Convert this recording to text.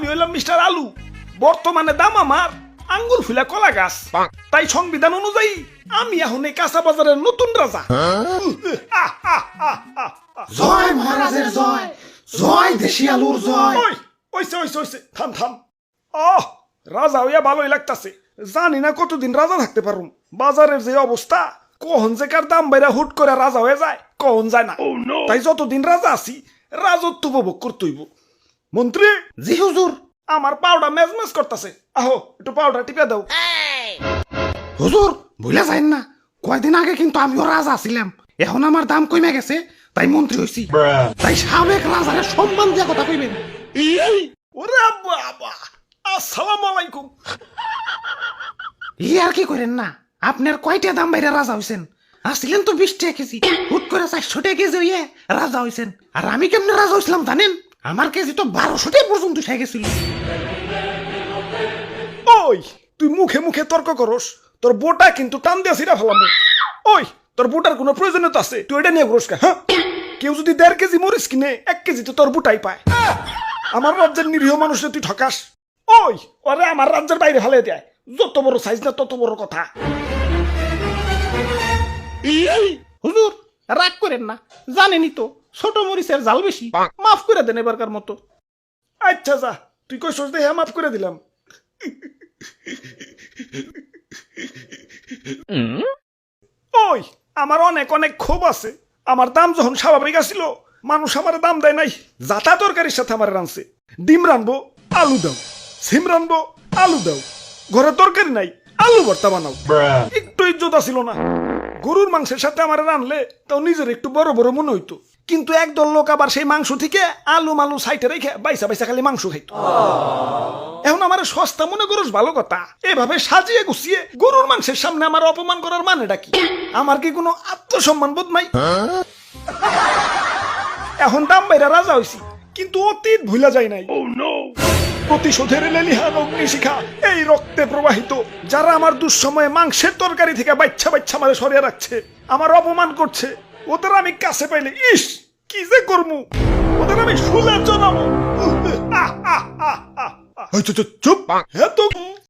আমি হইলাম মিস্টার আলু। বর্তমানে দাম আমার আঙ্গুল ফুলা কলা গাছ। তাই সংবিধান অনুযায়ী আমি এখন এই কাঁচা বাজারের নতুন রাজা। জয় মহারাজের জয়, জয় দেশি আলুর জয়। ওইছে থাম থাম। রাজা হইয়া ভালোই লাগতাছে। জানি না কতদিন রাজা থাকতে পারুম। বাজারের যে অবস্থা, কখন যে কার দাম বাইরা হুট করে রাজা হয়ে যায় কখন যায় না। তাই যতদিন রাজা আছি রাজত্ব উপভোগ করতে হইব। মন্ত্রী। জি হুজুর। আমার পাউডার মেজমেজ করতেছে, আহো একটু পাউডার টিপে দাও। হুজুর ভুলে যাইন না, কয়দিন আগে কিন্তু আমিও রাজা ছিলাম। এখন আমার দাম কমে গেছে, তাই মন্ত্রী হইছি। তাই সাবেক রাজারে সম্মান দিয়া কথা কইবেন। ওরে বাবা, আসসালামু আলাইকুম। ই আর কি করেন না, আপনার কয়টা দাম বাইরে রাজা হইছেন? আসছিলেন তো 20 টাকা কেজি, হুট করে 400 টাকা কেজি হইয়ে রাজা হইছেন। আর আমি কেমনে রাজা হইছিলাম জানেন? আমার কেজি তো 1200 টাকা পর্যন্ত উঠে গেছিল। ওই তুই মুখে মুখে তর্ক করস, তোর বোটা কিন্তু টান দিয়া ছিড়া ফেলাম। ওই তোর বোটার কোনো প্রয়োজনীয়তা আছে? তুই এটা নিয়ে ঘুরস কে? হ্যাঁ, কেউ যদি 1.5 কেজি মরিচ কিনে 1 কেজি তো তোর বোটাই পায়। আমার রাজ্যের নিরীহ মানুষে তুই ঠকাস। ওই ওরে আমার রাজ্যের বাইরে ফেলে দেয়। যত বড় সাইজ না তত বড় কথা। হুজুর রাগ করেন না, জানেনই তো ছোট মরিচের জাল বেশি। মাফ করে দেন এবারকার মতো। আচ্ছা যা, তুই কই সোজ দেহে মাফ করে দিলাম। ওই আমার অনেক অনেক ক্ষোভ আছে। আমার দাম যখন স্বাভাবিক আসিল, মানুষ আমার দাম দেয় নাই। যাতা তরকারির সাথে আমার রানছে। ডিম রানবো, আলু দাও। সিম রানবো, আলু দাও। ঘরে তরকারি নাই, আলু ভর্তা বানাও। একটু ইজ্জত আসিল না। গরুর মাংসের সাথে আমার রানলে তাও নিজের একটু বড় বড় মনে হইতো। কিন্তু একদল লোক আবার সেই মাংস থেকে আলু মালু সাইটে রেখে বাইসা বাইসা খালি মাংস খাইতো। এখন আমার সস্তা মনে করস ভালো কথা। এভাবে সাজিয়ে গুছিয়ে গরুর মাংসের সামনে আমার অপমান করার মানেটা কি? আমার কি কোনো আত্মসম্মান বোধ নাই? এখন দাম বাইরা রাজা হইছি, কিন্তু অতীত ভুলা যায় নাই। প্রতিশোধের লেলিহান অগ্নিশিখা এই রক্তে প্রবাহিত। যারা আমার দুঃসময়ে মাংসের তরকারি থেকে বাচ্চা বাচ্চা মারে সরিয়ে রাখছে, আমার অপমান করছে, ওদের আমি কাছে পাইলে ইস কি যে করমু, ওদের আমি শুলে জানাবো। চুপ, হ্যাঁ তো